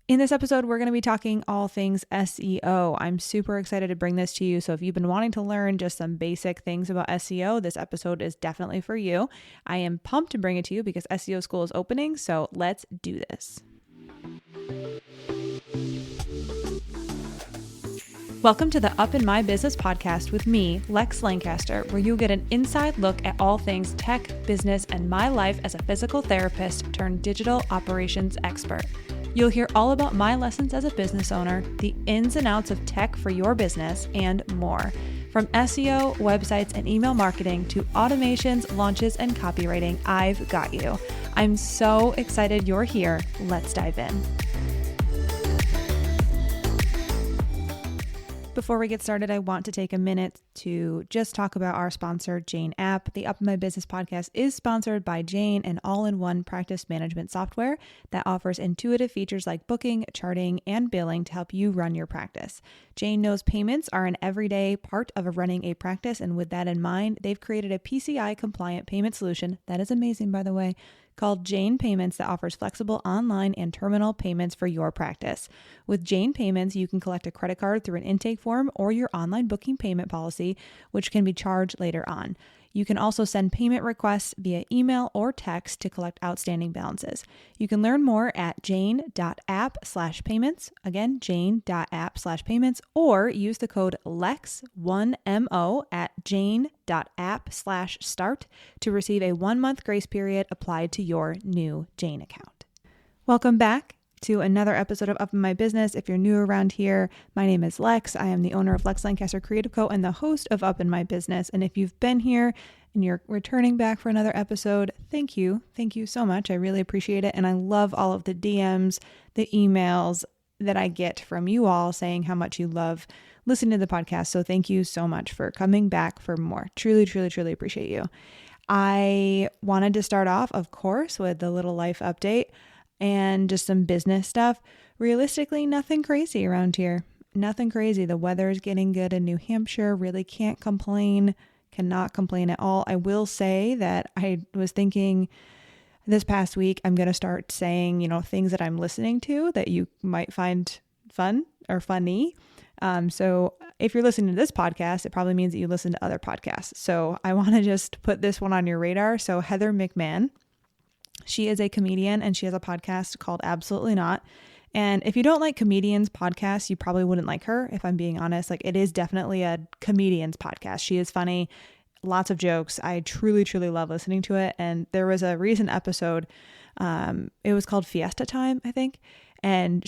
In this episode, we're going to be talking all things SEO. I'm super excited to bring this to you. So if you've been wanting to learn just some basic things about SEO, this episode is definitely for you. I am pumped to bring it to you because SEO school is opening. So let's do this. Welcome to the Up in My Business podcast with me, Lex Lancaster, where you'll get an inside look at all things tech, business, and my life as a physical therapist turned digital operations expert. You'll hear all about my lessons as a business owner, the ins and outs of tech for your business, and more. From SEO, websites, and email marketing to automations, launches, and copywriting, I've got you. I'm so excited you're here. Let's dive in. Before we get started, I want to take a minute to just talk about our sponsor, Jane App. The Up in My Business podcast is sponsored by Jane, an all-in-one practice management software that offers intuitive features like booking, charting, and billing to help you run your practice. Jane knows payments are an everyday part of running a practice, and with that in mind, they've created a PCI-compliant payment solution that is amazing, by the way, called Jane Payments that offers flexible online and terminal payments for your practice. With Jane Payments, you can collect a credit card through an intake form or your online booking payment policy, which can be charged later on. You can also send payment requests via email or text to collect outstanding balances. You can learn more at jane.app/payments. Again, jane.app/payments, or use the code LEX1MO at jane.app/start to receive a 1-month grace period applied to your new Jane account. Welcome back to another episode of Up in My Business. If you're new around here, my name is Lex. I am the owner of Lex Lancaster Creative Co. and the host of Up in My Business. And if you've been here and you're returning back for another episode, thank you. Thank you so much. I really appreciate it. And I love all of the DMs, the emails that I get from you all saying how much you love listening to the podcast. So thank you so much for coming back for more. Truly, truly, truly appreciate you. I wanted to start off, of course, with the little life update and just some business stuff. Realistically, nothing crazy around here. Nothing crazy. The weather is getting good in New Hampshire. Really can't complain. Cannot complain at all. I will say that I was thinking this past week, I'm going to start saying, things that I'm listening to that you might find fun or funny. So if you're listening to this podcast, it probably means that you listen to other podcasts. So I want to just put this one on your radar. So Heather McMahon, she is a comedian and she has a podcast called Absolutely Not. And if you don't like comedians' podcasts, you probably wouldn't like her, if I'm being honest. Like, it is definitely a comedian's podcast. She is funny, lots of jokes. I truly, truly love listening to it. And there was a recent episode, it was called Fiesta Time, I think. And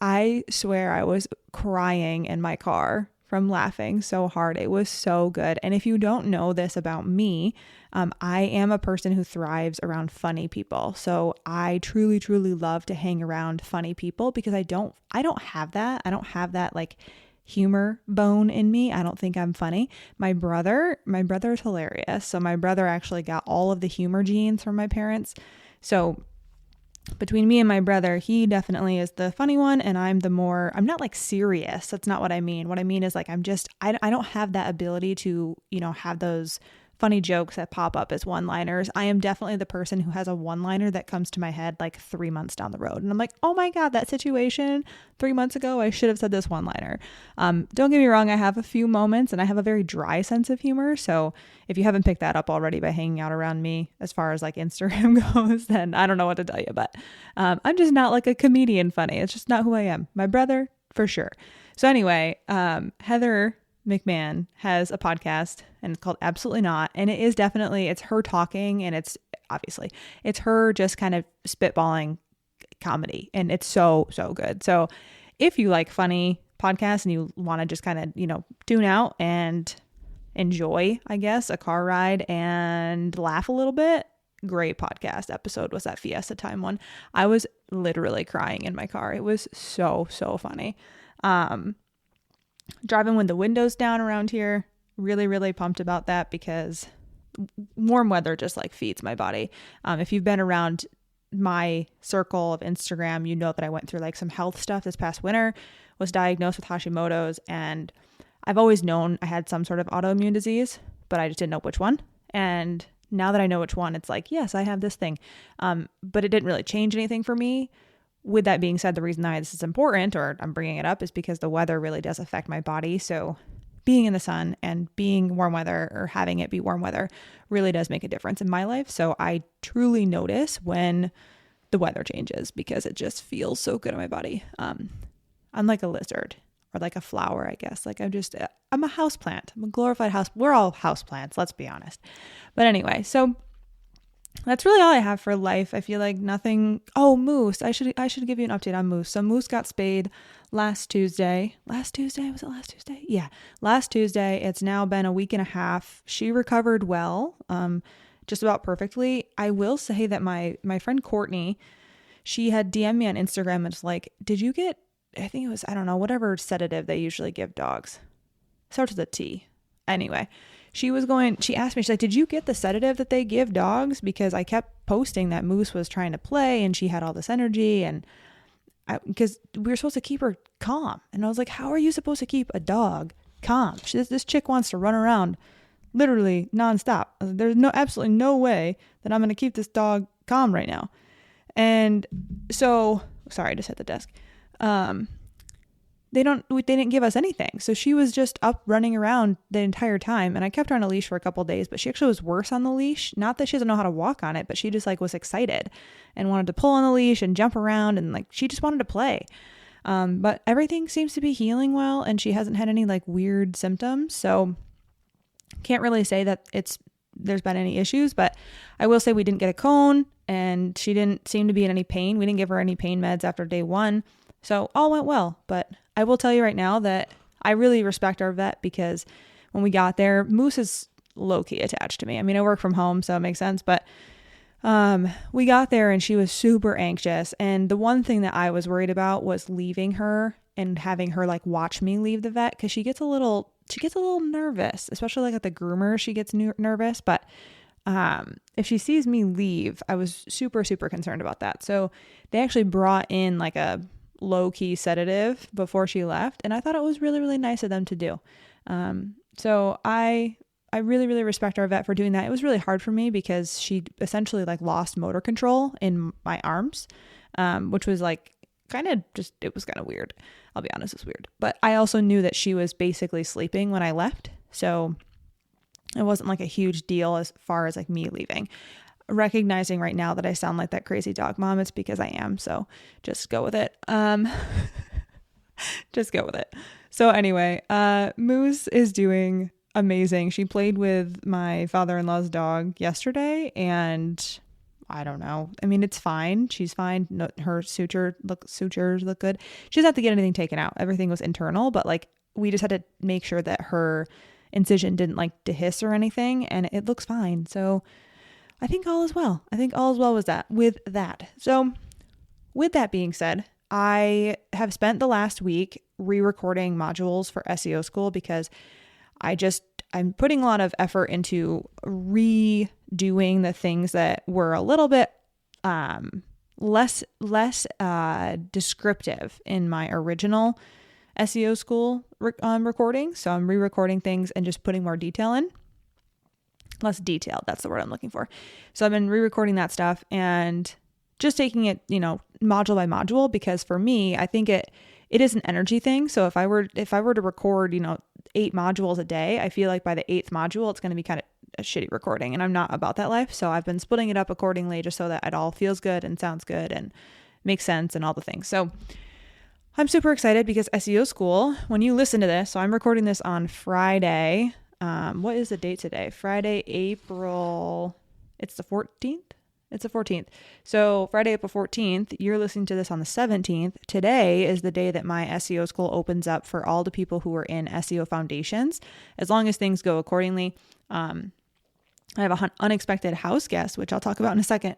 I swear I was crying in my car from laughing so hard. It was so good. And if you don't know this about me, I am a person who thrives around funny people. So I truly, truly love to hang around funny people because I don't have that. I don't have that like humor bone in me. I don't think I'm funny. My brother is hilarious. So my brother actually got all of the humor genes from my parents. So between me and my brother, he definitely is the funny one, and I'm not like serious. That's not what I mean. What I mean is like, I don't have that ability to, have those funny jokes that pop up as one-liners. I am definitely the person who has a one-liner that comes to my head like 3 months down the road. And I'm like, oh my God, that situation 3 months ago, I should have said this one-liner. Don't get me wrong. I have a few moments and I have a very dry sense of humor. So if you haven't picked that up already by hanging out around me as far as like Instagram goes, then I don't know what to tell you, but I'm just not like a comedian funny. It's just not who I am. My brother, for sure. So anyway, Heather McMahon has a podcast and it's called Absolutely Not. And it is definitely, it's her talking and it's her just kind of spitballing comedy. And it's so, so good. So if you like funny podcasts and you want to just kind of, tune out and enjoy, I guess, a car ride and laugh a little bit, great podcast episode was that Fiesta Time one. I was literally crying in my car. It was so, so funny. Driving with the windows down around here, really, really pumped about that because warm weather just like feeds my body. If you've been around my circle of Instagram, you know that I went through like some health stuff this past winter, was diagnosed with Hashimoto's, and I've always known I had some sort of autoimmune disease, but I just didn't know which one. And now that I know which one, it's like, yes, I have this thing. But it didn't really change anything for me. with that being said, the reason why this is important, or I'm bringing it up, is because the weather really does affect my body. So being in the sun and being warm weather, or having it be warm weather, really does make a difference in my life. So I truly notice when the weather changes because it just feels so good on my body. I'm like a lizard, or like a flower, I guess. Like I'm a house plant. I'm a glorified house. We're all house plants, let's be honest. But anyway, so that's really all I have for life. I feel like nothing. Oh, Moose. I should give you an update on Moose. So Moose got spayed last Tuesday. Last Tuesday? Was it last Tuesday? Yeah. Last Tuesday. It's now been a week and a half. She recovered well, just about perfectly. I will say that my friend Courtney, she had DM'd me on Instagram and was like, did you get, I think it was, I don't know, whatever sedative they usually give dogs. Starts with a T. Anyway, she asked me, she's like, did you get the sedative that they give dogs? Because I kept posting that Moose was trying to play and she had all this energy, and because we were supposed to keep her calm. And I was like, how are you supposed to keep a dog calm? This chick wants to run around literally nonstop. There's absolutely no way that I'm going to keep this dog calm right now. And so, sorry, I just hit the desk. They didn't give us anything. So she was just up running around the entire time. And I kept her on a leash for a couple of days, but she actually was worse on the leash. Not that she doesn't know how to walk on it, but she just like was excited and wanted to pull on the leash and jump around, and like she just wanted to play. But everything seems to be healing well, and she hasn't had any like weird symptoms. So can't really say that there's been any issues, but I will say we didn't get a cone, and she didn't seem to be in any pain. We didn't give her any pain meds after day 1. So all went well. But I will tell you right now that I really respect our vet, because when we got there, Moose is low-key attached to me. I mean, I work from home, so it makes sense. But we got there and she was super anxious. And the one thing that I was worried about was leaving her and having her like watch me leave the vet, because she gets a little nervous, especially like at the groomer. She gets nervous. But if she sees me leave, I was super, super concerned about that. So they actually brought in like a low-key sedative before she left, and I thought it was really, really nice of them to do. So I really, really respect our vet for doing that. It was really hard for me because she essentially like lost motor control in my arms, which was like it was kind of weird. I'll be honest, it's weird. But I also knew that she was basically sleeping when I left, so it wasn't like a huge deal as far as like me leaving. Recognizing right now that I sound like that crazy dog mom, it's because I am. So just go with it. Just go with it. So anyway, Moose is doing amazing. She played with my father-in-law's dog yesterday, and I don't know. I mean, it's fine. She's fine. No, her sutures look good. She doesn't have to get anything taken out. Everything was internal, but like we just had to make sure that her incision didn't like dehiss or anything, and it looks fine. So I think all is well. With that. So with that being said, I have spent the last week re-recording modules for SEO school, because I'm putting a lot of effort into redoing the things that were a little bit less descriptive in my original SEO school recording. So I'm re-recording things and just putting more detail in. Less detailed. That's the word I'm looking for. So I've been re-recording that stuff and just taking it, module by module, because for me, I think it is an energy thing. So if I were to record, 8 modules a day, I feel like by the 8th module, it's going to be kind of a shitty recording, and I'm not about that life. So I've been splitting it up accordingly, just so that it all feels good and sounds good and makes sense and all the things. So I'm super excited because SEO school, when you listen to this, so I'm recording this on Friday. What is the date today? Friday, April, it's the 14th? It's the 14th. So Friday, April 14th, you're listening to this on the 17th. Today is the day that my SEO school opens up for all the people who are in SEO foundations, as long as things go accordingly. I have an unexpected house guest, which I'll talk about in a second.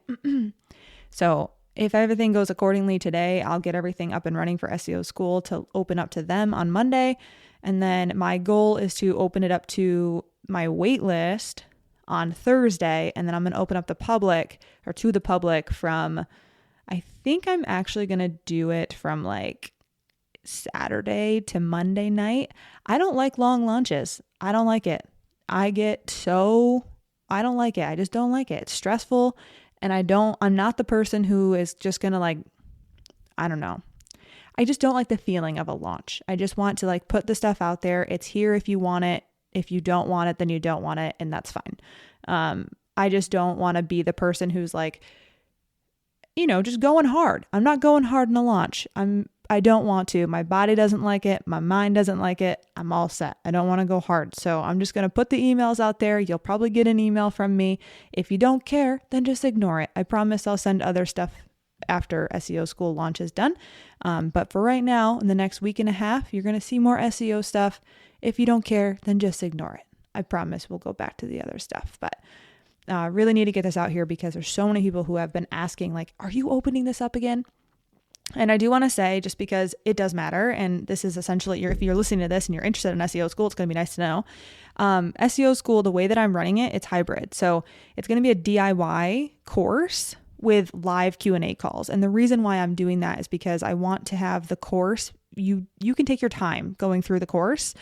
So if everything goes accordingly today, I'll get everything up and running for SEO school to open up to them on Monday. And then my goal is to open it up to my wait list on Thursday. And then I'm going to open up to the public from, I think I'm actually going to do it from like Saturday to Monday night. I don't like long lunches. I don't like it. I don't like it. I just don't like it. It's stressful. And I'm not the person who is just going to I don't know. I just don't like the feeling of a launch. I just want to like put the stuff out there. It's here if you want it. If you don't want it, then you don't want it, and that's fine. I just don't want to be the person who's like, just going hard. I'm not going hard in a launch. I don't want to. My body doesn't like it. My mind doesn't like it. I'm all set. I don't want to go hard. So I'm just going to put the emails out there. You'll probably get an email from me. If you don't care, then just ignore it. I promise I'll send other stuff after SEO school launch is done. But for right now, in the next week and a half, you're going to see more SEO stuff. If you don't care, then just ignore it. I promise we'll go back to the other stuff. But I really need to get this out here because there's so many people who have been asking, like, are you opening this up again? And I do want to say, just because it does matter, and this is essentially, if you're listening to this and you're interested in SEO school, it's going to be nice to know. SEO school, the way that I'm running it, it's hybrid. So it's going to be a DIY course with live Q&A calls. And the reason why I'm doing that is because I want to have the course, you can take your time going through the course.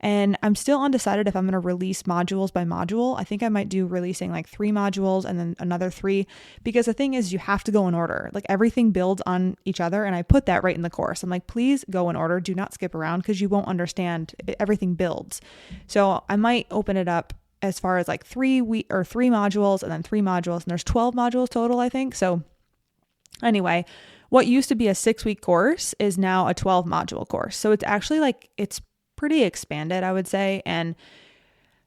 And I'm still undecided if I'm going to release modules by module. I think I might do releasing like 3 modules and then another 3, because the thing is you have to go in order. Like everything builds on each other. And I put that right in the course. I'm like, please go in order. Do not skip around because you won't understand. Everything builds. So I might open it up as far as like 3 modules and then 3 modules. And there's 12 modules total, I think. So anyway, what used to be a 6-week course is now a 12 module course. So it's actually like, it's pretty expanded, I would say. And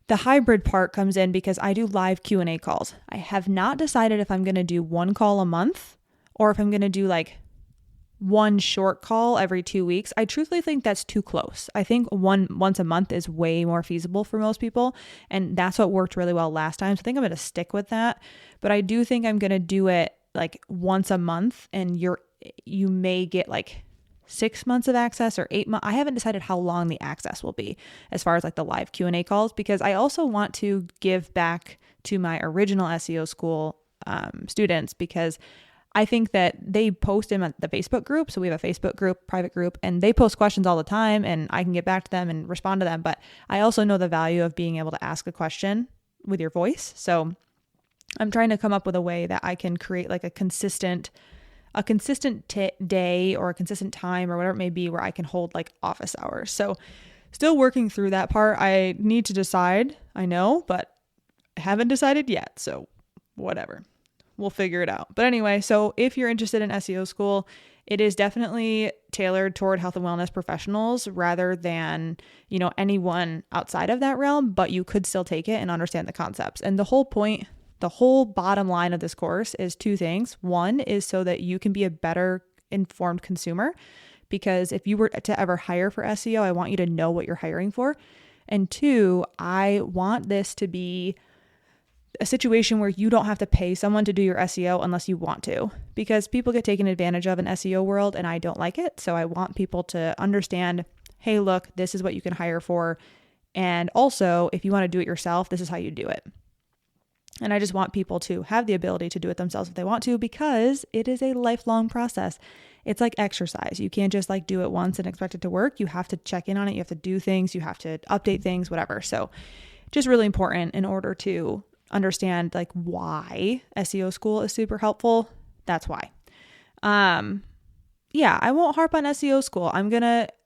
the hybrid part comes in because I do live Q&A calls. I have not decided if I'm going to do 1 call a month or if I'm going to do like 1 short call every 2 weeks. I truthfully think that's too close. I think once a month is way more feasible for most people. And that's what worked really well last time. So I think I'm going to stick with that. But I do think I'm going to do it like once a month, and you may get like 6 months of access or 8 months. I haven't decided how long the access will be as far as like the live Q&A calls, because I also want to give back to my original SEO school students, because I think that they post in the Facebook group. So we have a Facebook group, private group, and they post questions all the time and I can get back to them and respond to them. But I also know the value of being able to ask a question with your voice. So I'm trying to come up with a way that I can create like a consistent day or a consistent time or whatever it may be where I can hold like office hours. So still working through that part. I need to decide, I know, but I haven't decided yet. So whatever, we'll figure it out. But anyway, so if you're interested in SEO school, it is definitely tailored toward health and wellness professionals rather than, anyone outside of that realm, but you could still take it and understand the concepts. And the whole bottom line of this course is 2 things. 1 is so that you can be a better informed consumer, because if you were to ever hire for SEO, I want you to know what you're hiring for. And 2, I want this to be a situation where you don't have to pay someone to do your SEO unless you want to, because people get taken advantage of in SEO world and I don't like it. So I want people to understand, hey, look, this is what you can hire for. And also, if you want to do it yourself, this is how you do it. And I just want people to have the ability to do it themselves if they want to, because it is a lifelong process. It's like exercise. You can't just like do it once and expect it to work. You have to check in on it. You have to do things. You have to update things, whatever. So just really important in order to understand like why SEO school is super helpful. That's why. Yeah, I won't harp on SEO school.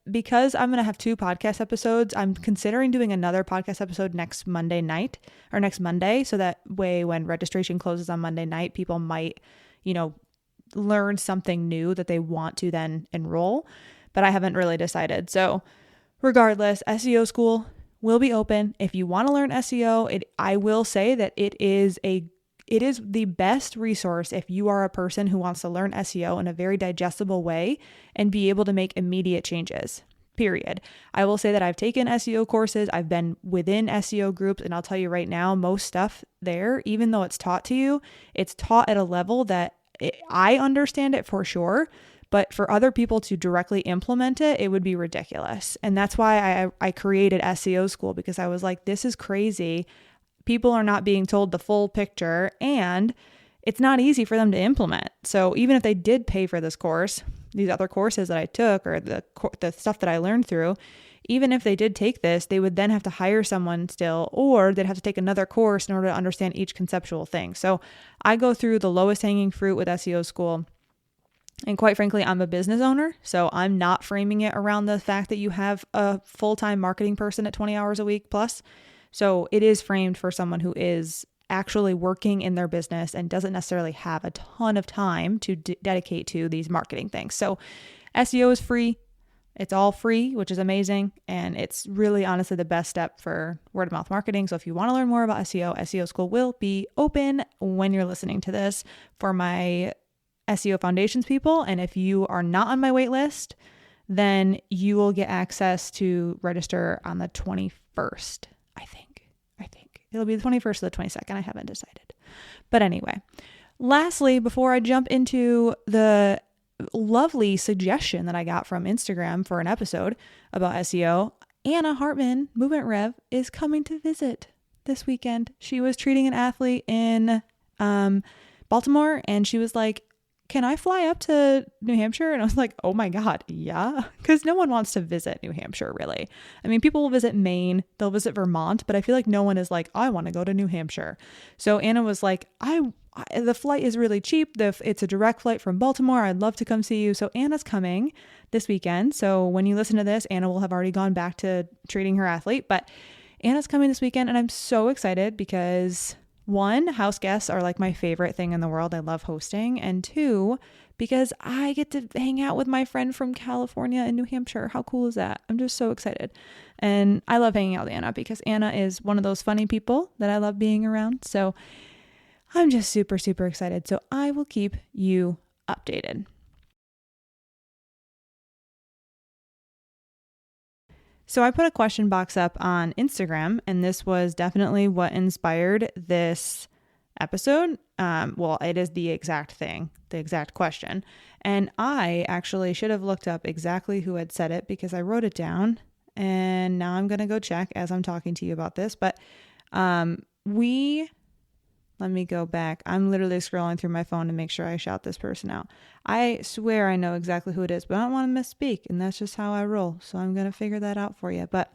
Because I'm going to have 2 podcast episodes, I'm considering doing another podcast episode next Monday night or next Monday. So that way, when registration closes on Monday night, people might, learn something new that they want to then enroll, but I haven't really decided. So regardless, SEO school will be open. If you want to learn SEO, I will say that it is the best resource if you are a person who wants to learn SEO in a very digestible way and be able to make immediate changes, period. I will say that I've taken SEO courses. I've been within SEO groups, and I'll tell you right now, most stuff there, even though it's taught to you, it's taught at a level that I understand it for sure, but for other people to directly implement it, it would be ridiculous. And that's why I created SEO school, because I was like, this is crazy. People are not being told the full picture, and it's not easy for them to implement. So even if they did pay for this course, these other courses that I took, or the stuff that I learned through, even if they did take this, they would then have to hire someone still, or they'd have to take another course in order to understand each conceptual thing. So I go through the lowest hanging fruit with SEO school. And quite frankly, I'm a business owner, so I'm not framing it around the fact that you have a full-time marketing person at 20 hours a week plus. So it is framed for someone who is actually working in their business and doesn't necessarily have a ton of time to dedicate to these marketing things. So SEO is free. It's all free, which is amazing. And it's really honestly the best step for word of mouth marketing. So if you want to learn more about SEO school will be open when you're listening to this for my SEO foundations people. And if you are not on my wait list, then you will get access to register on the 21st. I think it'll be the 21st or the 22nd. I haven't decided. But anyway, lastly, before I jump into the lovely suggestion that I got from Instagram for an episode about SEO, Anna Hartman, Movement Rev, is coming to visit this weekend. She was treating an athlete in Baltimore, and she was like, can I fly up to New Hampshire? And I was like, oh my God, yeah. Because no one wants to visit New Hampshire, really. I mean, people will visit Maine, they'll visit Vermont, but I feel like no one is like, I want to go to New Hampshire. So Anna was like, the flight is really cheap. It's a direct flight from Baltimore. I'd love to come see you. So Anna's coming this weekend. So when you listen to this, Anna will have already gone back to treating her athlete, but Anna's coming this weekend, and I'm so excited because one, house guests are like my favorite thing in the world. I love hosting. And two, because I get to hang out with my friend from California and New Hampshire. How cool is that? I'm just so excited. And I love hanging out with Anna because Anna is one of those funny people that I love being around. So I'm just super, super excited. So I will keep you updated. So I put a question box up on Instagram, and this was definitely what inspired this episode. Well, it is the exact thing, the exact question. And I actually should have looked up exactly who had said it because I wrote it down, and now I'm going to go check as I'm talking to you about this. But let me go back. I'm literally scrolling through my phone to make sure I shout this person out. I swear I know exactly who it is, but I don't want to misspeak, and that's just how I roll. So I'm going to figure that out for you. But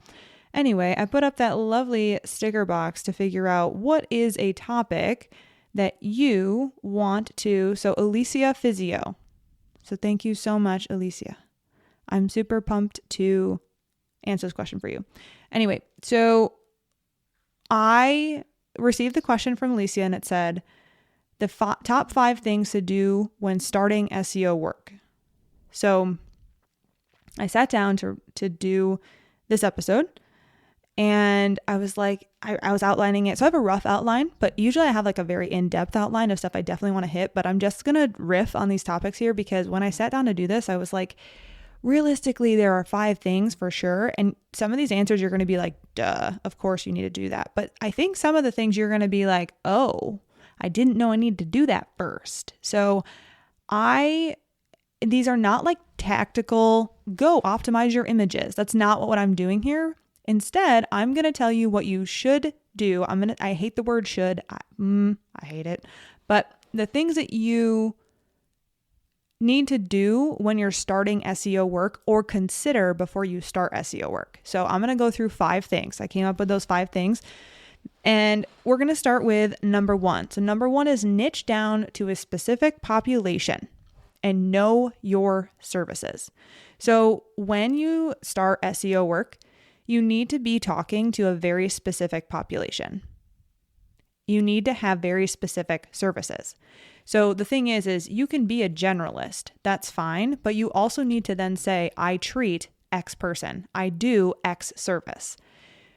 anyway, I put up that lovely sticker box to figure out what is a topic that you want to. So Alicia Physio. So thank you so much, Alicia. I'm super pumped to answer this question for you. Anyway, so I received the question from Alicia, and it said the top 5 things to do when starting SEO work. So I sat down to do this episode, and I was like, I was outlining it. So I have a rough outline, but usually I have like a very in-depth outline of stuff I definitely want to hit, but I'm just going to riff on these topics here because when I sat down to do this, I was like, realistically, there are 5 things for sure. And some of these answers, you're going to be like, duh, of course you need to do that. But I think some of the things you're going to be like, oh, I didn't know I need to do that first. So these are not like tactical, go optimize your images. That's not what I'm doing here. Instead, I'm going to tell you what you should do. I hate the word should. I hate it. But the things that you need to do when you're starting SEO work or consider before you start SEO work. So I'm going to go through 5 things. I came up with those 5 things, and we're going to start with number 1. So number 1 is niche down to a specific population and know your services. So when you start SEO work, you need to be talking to a very specific population. You need to have very specific services. So the thing is you can be a generalist. That's fine. But you also need to then say, I treat X person. I do X service.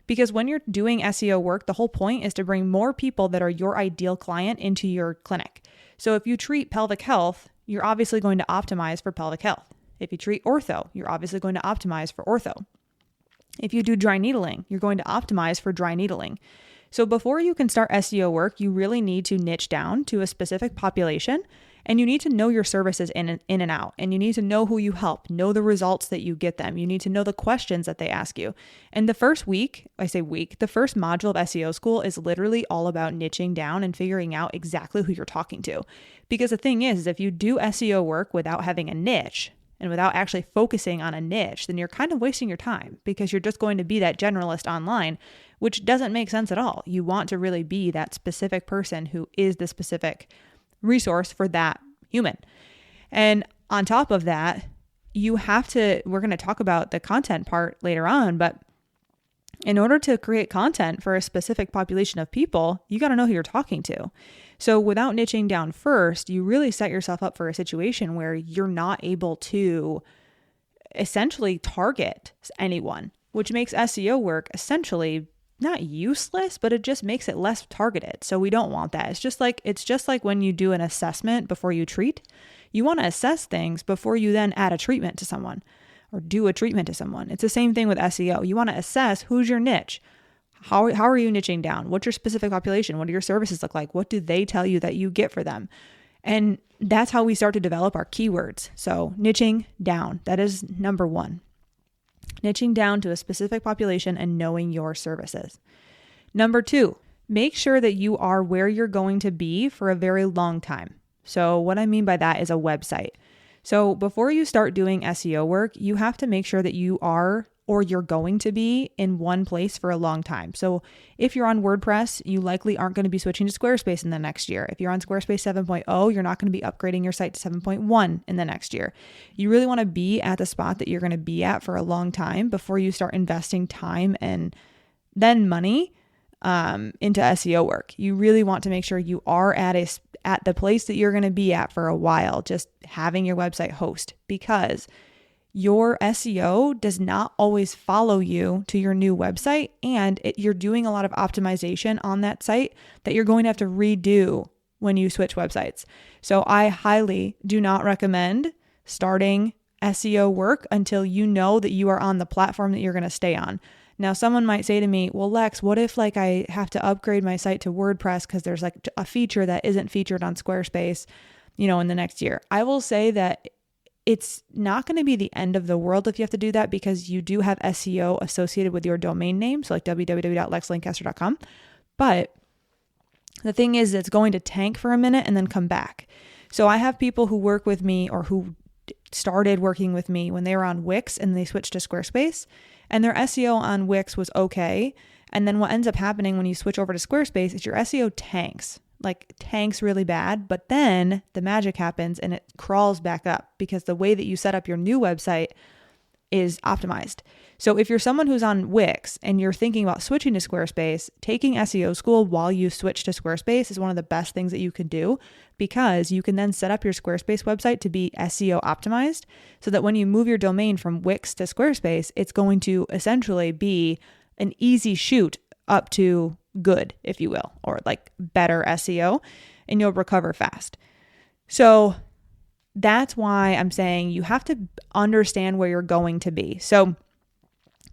Because when you're doing SEO work, the whole point is to bring more people that are your ideal client into your clinic. So if you treat pelvic health, you're obviously going to optimize for pelvic health. If you treat ortho, you're obviously going to optimize for ortho. If you do dry needling, you're going to optimize for dry needling. So before you can start SEO work, you really need to niche down to a specific population, and you need to know your services in and out, and you need to know who you help, know the results that you get them. You need to know the questions that they ask you. And the first week, the first module of SEO school is literally all about niching down and figuring out exactly who you're talking to. Because the thing is if you do SEO work without having a niche, and without actually focusing on a niche, then you're kind of wasting your time because you're just going to be that generalist online, which doesn't make sense at all. You want to really be that specific person who is the specific resource for that human. And on top of that, we're going to talk about the content part later on, but in order to create content for a specific population of people, you got to know who you're talking to. So without niching down first, you really set yourself up for a situation where you're not able to essentially target anyone, which makes SEO work essentially not useless, but it just makes it less targeted. So we don't want that. It's just like when you do an assessment before you treat. You want to assess things before you then add a treatment to someone or do a treatment to someone. It's the same thing with SEO. You want to assess who's your niche. How are you niching down? What's your specific population? What do your services look like? What do they tell you that you get for them? And that's how we start to develop our keywords. So niching down, that is number one. Niching down to a specific population and knowing your services. Number two, make sure that you are where you're going to be for a very long time. So what I mean by that is a website. So before you start doing SEO work, you have to make sure that you are or you're going to be in one place for a long time. So if you're on WordPress, you likely aren't going to be switching to Squarespace in the next year. If you're on Squarespace 7.0, you're not going to be upgrading your site to 7.1 in the next year. You really want to be at the spot that you're going to be at for a long time before you start investing time and then money into SEO work. You really want to make sure you are at the place that you're going to be at for a while, just having your website host, because your SEO does not always follow you to your new website, and you're doing a lot of optimization on that site that you're going to have to redo when you switch websites. So I highly do not recommend starting SEO work until you know that you are on the platform that you're going to stay on. Now, someone might say to me, well, Lex, what if I have to upgrade my site to WordPress because there's a feature that isn't featured on Squarespace, in the next year? I will say that it's not going to be the end of the world if you have to do that, because you do have SEO associated with your domain name. So like www.lexlancaster.com. But the thing is, it's going to tank for a minute and then come back. So I have people who work with me or who started working with me when they were on Wix and they switched to Squarespace, and their SEO on Wix was okay. And then what ends up happening when you switch over to Squarespace is your SEO tanks really bad, but then the magic happens and it crawls back up because the way that you set up your new website is optimized. So if you're someone who's on Wix and you're thinking about switching to Squarespace, taking SEO school while you switch to Squarespace is one of the best things that you can do, because you can then set up your Squarespace website to be SEO optimized so that when you move your domain from Wix to Squarespace, it's going to essentially be an easy shoot up to good, if you will, or like better SEO, and you'll recover fast. So that's why I'm saying you have to understand where you're going to be. So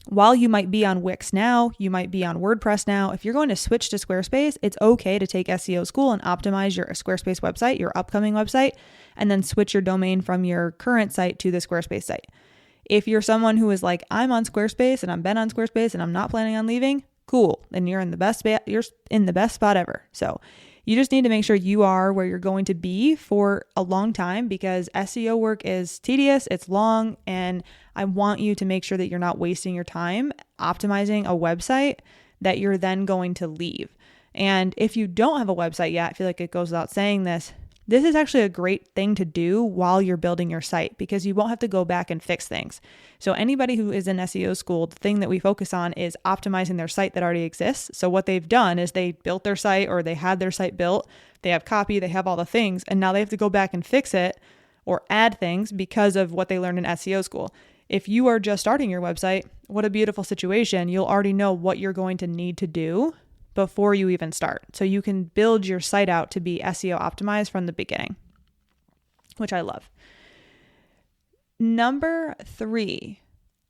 while you might be on Wix now, you might be on WordPress now, if you're going to switch to Squarespace, it's okay to take SEO school and optimize your Squarespace website, your upcoming website, and then switch your domain from your current site to the Squarespace site. If you're someone who is like, I'm on Squarespace and I've been on Squarespace and I'm not planning on leaving, cool. Then you're in the best spot ever. So you just need to make sure you are where you're going to be for a long time, because SEO work is tedious, it's long, and I want you to make sure that you're not wasting your time optimizing a website that you're then going to leave. And if you don't have a website yet, I feel like it goes without saying this is actually a great thing to do while you're building your site, because you won't have to go back and fix things. So anybody who is in SEO school, the thing that we focus on is optimizing their site that already exists. So what they've done is they built their site, or they had their site built, they have copy, they have all the things, and now they have to go back and fix it or add things because of what they learned in SEO school. If you are just starting your website, what a beautiful situation. You'll already know what you're going to need to do before you even start. So you can build your site out to be SEO optimized from the beginning, which I love. Number 3,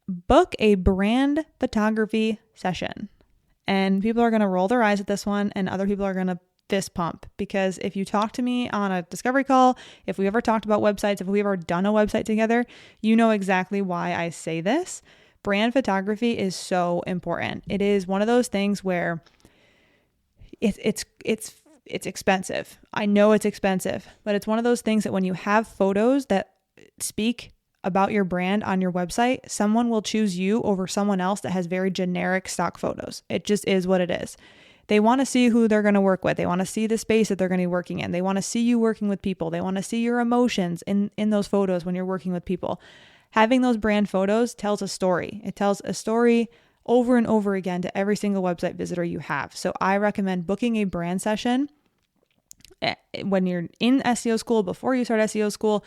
book a brand photography session. And people are going to roll their eyes at this one, and other people are going to fist pump, because if you talk to me on a discovery call, if we ever talked about websites, if we ever done a website together, you know exactly why I say this. Brand photography is so important. It is one of those things where it's expensive. I know it's expensive, but it's one of those things that when you have photos that speak about your brand on your website, someone will choose you over someone else that has very generic stock photos. It just is what it is. They want to see who they're going to work with. They want to see the space that they're going to be working in. They want to see you working with people. They want to see your emotions in those photos when you're working with people. Having those brand photos tells a story. It tells a story over and over again to every single website visitor you have. So I recommend booking a brand session when you're in SEO school, before you start SEO school,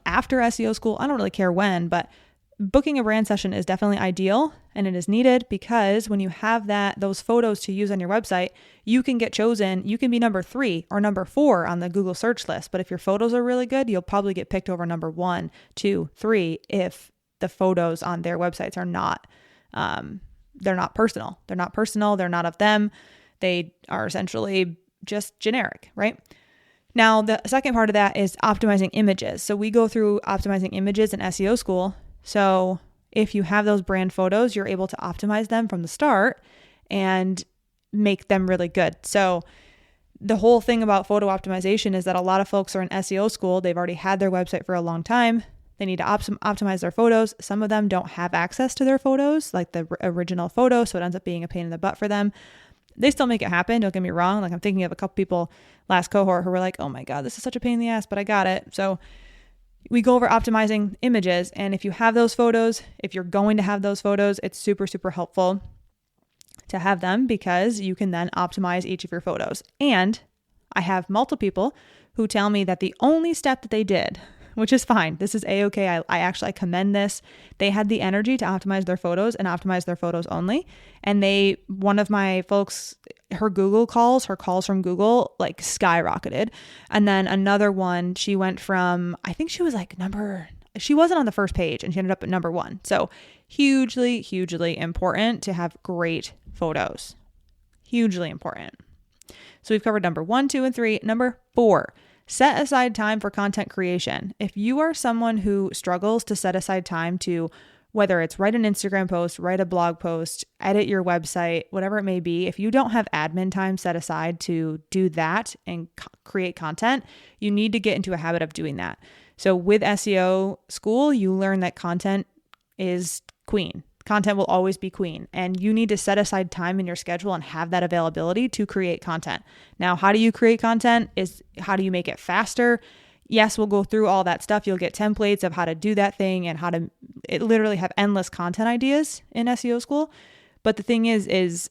after SEO school. I don't really care when, but booking a brand session is definitely ideal, and it is needed because when you have those photos to use on your website, you can get chosen. You can be number 3 or number 4 on the Google search list. But if your photos are really good, you'll probably get picked over number 1, 2, 3 if the photos on their websites are not, they're not personal. They're not personal. They're not of them. They are essentially just generic, right? Now, the second part of that is optimizing images. So we go through optimizing images in SEO school. So if you have those brand photos, you're able to optimize them from the start and make them really good. So the whole thing about photo optimization is that a lot of folks are in SEO school. They've already had their website for a long time. They need to optimize their photos. Some of them don't have access to their photos, like the original photo. So it ends up being a pain in the butt for them. They still make it happen. Don't get me wrong. Like I'm thinking of a couple people last cohort who were like, oh my God, this is such a pain in the ass, but I got it. So we go over optimizing images. And if you have those photos, if you're going to have those photos, it's super, super helpful to have them because you can then optimize each of your photos. And I have multiple people who tell me that the only step that they did, which is fine. This is A-okay. I commend this. They had the energy to optimize their photos and optimize their photos only. And one of my folks, her calls from Google like skyrocketed. And then another one, she went from, I think she was like she wasn't on the first page and she ended up at number 1. So hugely, hugely important to have great photos. Hugely important. So we've covered number 1, 2, and 3. Number 4. Set aside time for content creation. If you are someone who struggles to set aside time to, whether it's write an Instagram post, write a blog post, edit your website, whatever it may be, if you don't have admin time set aside to do that and create content, you need to get into a habit of doing that. So with SEO school, you learn that content is queen. Content will always be queen, and you need to set aside time in your schedule and have that availability to create content. Now, how do you create content? How do you make it faster? Yes, we'll go through all that stuff. You'll get templates of how to do that thing and how to literally have endless content ideas in SEO school. But the thing is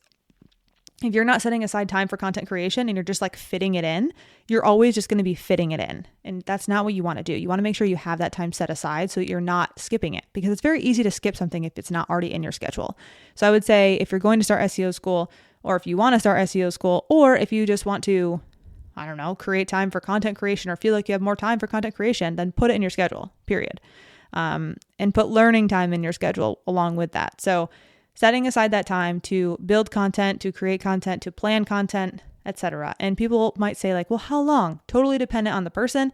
if you're not setting aside time for content creation and you're just like fitting it in, you're always just going to be fitting it in. And that's not what you want to do. You want to make sure you have that time set aside so that you're not skipping it, because it's very easy to skip something if it's not already in your schedule. So I would say if you're going to start SEO school, or if you want to start SEO school, or if you just want to, I don't know, create time for content creation or feel like you have more time for content creation, then put it in your schedule, period. And put learning time in your schedule along with that. So setting aside that time to build content, to create content, to plan content, etc. And people might say like, well, how long? Totally dependent on the person.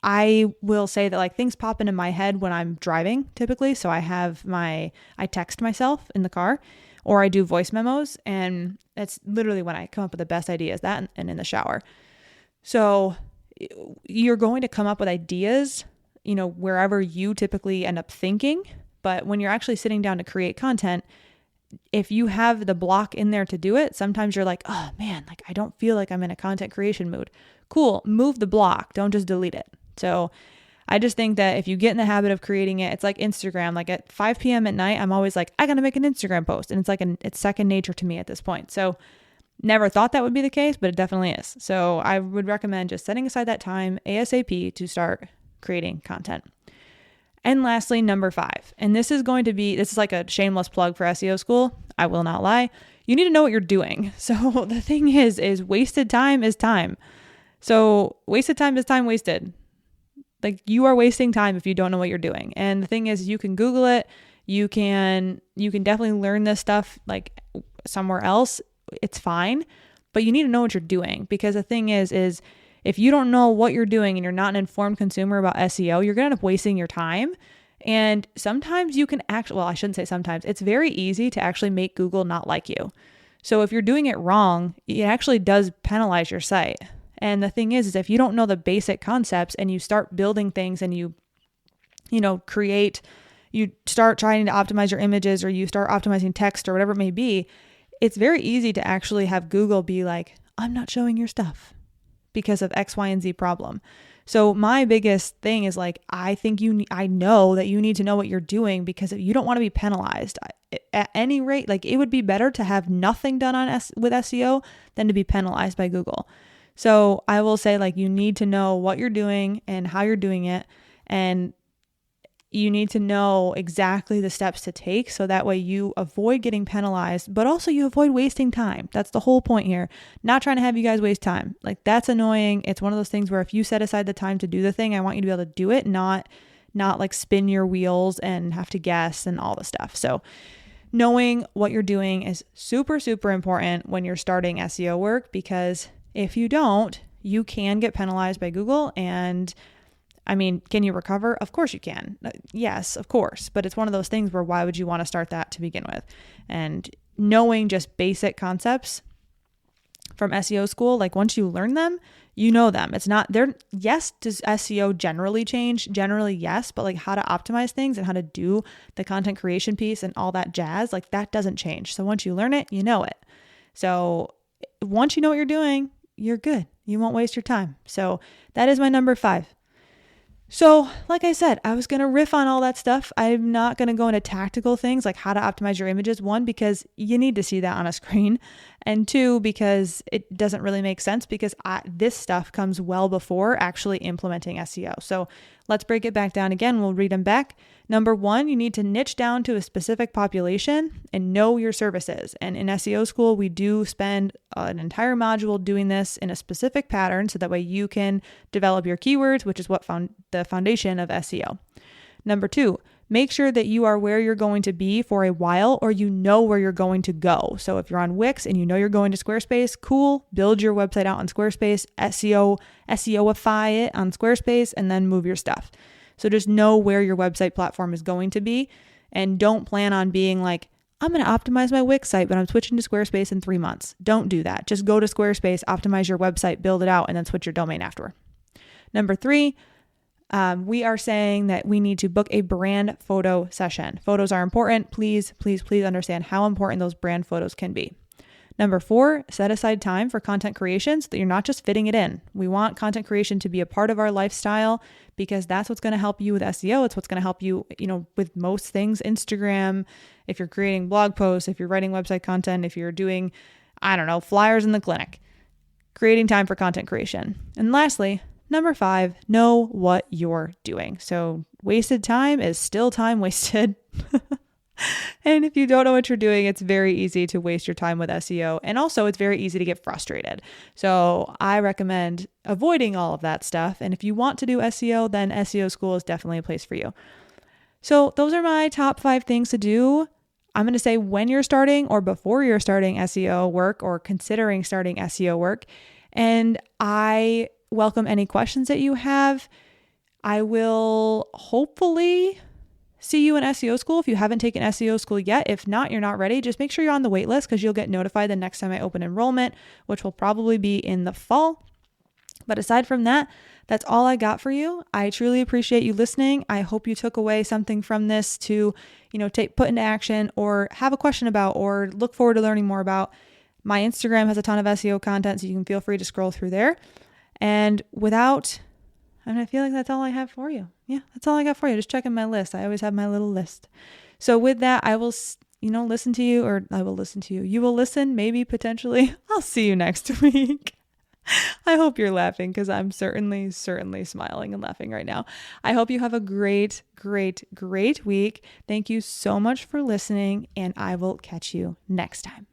I will say that like things pop into my head when I'm driving typically. So I text myself in the car, or I do voice memos, and that's literally when I come up with the best ideas, that and in the shower. So you're going to come up with ideas, wherever you typically end up thinking. But when you're actually sitting down to create content, if you have the block in there to do it, sometimes you're like, oh man, like I don't feel like I'm in a content creation mood. Cool. Move the block. Don't just delete it. So I just think that if you get in the habit of creating it, it's like Instagram, like at 5 p.m. at night, I'm always like, I got to make an Instagram post. And it's like, it's second nature to me at this point. So never thought that would be the case, but it definitely is. So I would recommend just setting aside that time ASAP to start creating content. And lastly, number 5, and this is like a shameless plug for SEO school. I will not lie. You need to know what you're doing. So the thing is wasted time is time. So wasted time is time wasted. Like you are wasting time if you don't know what you're doing. And the thing is, you can Google it. You can definitely learn this stuff like somewhere else. It's fine, but you need to know what you're doing, because the thing is if you don't know what you're doing and you're not an informed consumer about SEO, you're going to end up wasting your time. And sometimes you can I shouldn't say sometimes. It's very easy to actually make Google not like you. So if you're doing it wrong, it actually does penalize your site. And the thing is if you don't know the basic concepts and you start building things and you start trying to optimize your images, or you start optimizing text or whatever it may be, it's very easy to actually have Google be like, I'm not showing your stuff because of X, Y, and Z problem. So my biggest thing is like, I know that you need to know what you're doing because you don't want to be penalized. At any rate, like it would be better to have nothing done with SEO than to be penalized by Google. So I will say, like, you need to know what you're doing and how you're doing it. And you need to know exactly the steps to take so that way you avoid getting penalized, but also you avoid wasting time. That's the whole point here. Not trying to have you guys waste time. Like, that's annoying. It's one of those things where if you set aside the time to do the thing, I want you to be able to do it, not like spin your wheels and have to guess and all the stuff. So knowing what you're doing is super, super important when you're starting SEO work, because if you don't, you can get penalized by Google. And I mean, can you recover? Of course you can. Yes, of course. But it's one of those things where why would you want to start that to begin with? And knowing just basic concepts from SEO school, like once you learn them, you know them. It's not there. Yes, does SEO generally change? Generally, yes. But like how to optimize things and how to do the content creation piece and all that jazz, like that doesn't change. So once you learn it, you know it. So once you know what you're doing, you're good. You won't waste your time. So that is my number 5. So like I said, I was going to riff on all that stuff. I'm not going to go into tactical things like how to optimize your images. 1, because you need to see that on a screen. And 2, because it doesn't really make sense because this stuff comes well before actually implementing SEO. So let's break it back down again. We'll read them back. Number 1, you need to niche down to a specific population and know your services. And in SEO school, we do spend an entire module doing this in a specific pattern so that way you can develop your keywords, which is what found the foundation of SEO. Number 2, make sure that you are where you're going to be for a while, or you know where you're going to go. So if you're on Wix and you know you're going to Squarespace, cool, build your website out on Squarespace, SEOify it on Squarespace, and then move your stuff. So just know where your website platform is going to be, and don't plan on being like, I'm going to optimize my Wix site, but I'm switching to Squarespace in 3 months. Don't do that. Just go to Squarespace, optimize your website, build it out, and then switch your domain after. Number 3, we are saying that we need to book a brand photo session. Photos are important. Please, please, please understand how important those brand photos can be. Number 4, set aside time for content creation so that you're not just fitting it in. We want content creation to be a part of our lifestyle because that's what's going to help you with SEO. It's what's going to help you, with most things, Instagram, if you're creating blog posts, if you're writing website content, if you're doing, flyers in the clinic, creating time for content creation. And lastly, number 5, know what you're doing. So wasted time is still time wasted. And if you don't know what you're doing, it's very easy to waste your time with SEO. And also it's very easy to get frustrated. So I recommend avoiding all of that stuff. And if you want to do SEO, then SEO school is definitely a place for you. So those are my top 5 things to do. I'm going to say when you're starting or before you're starting SEO work or considering starting SEO work. And I welcome any questions that you have. I will hopefully see you in SEO school if you haven't taken SEO school yet. If not, you're not ready. Just make sure you're on the wait list because you'll get notified the next time I open enrollment, which will probably be in the fall. But aside from that, that's all I got for you. I truly appreciate you listening. I hope you took away something from this to, put into action or have a question about or look forward to learning more about. My Instagram has a ton of SEO content, so you can feel free to scroll through there. And I feel like that's all I have for you. Yeah, that's all I got for you. Just checking my list. I always have my little list. So with that, I will, listen to you, or I will listen to you. You will listen, maybe, potentially. I'll see you next week. I hope you're laughing because I'm certainly smiling and laughing right now. I hope you have a great, great, great week. Thank you so much for listening, and I will catch you next time.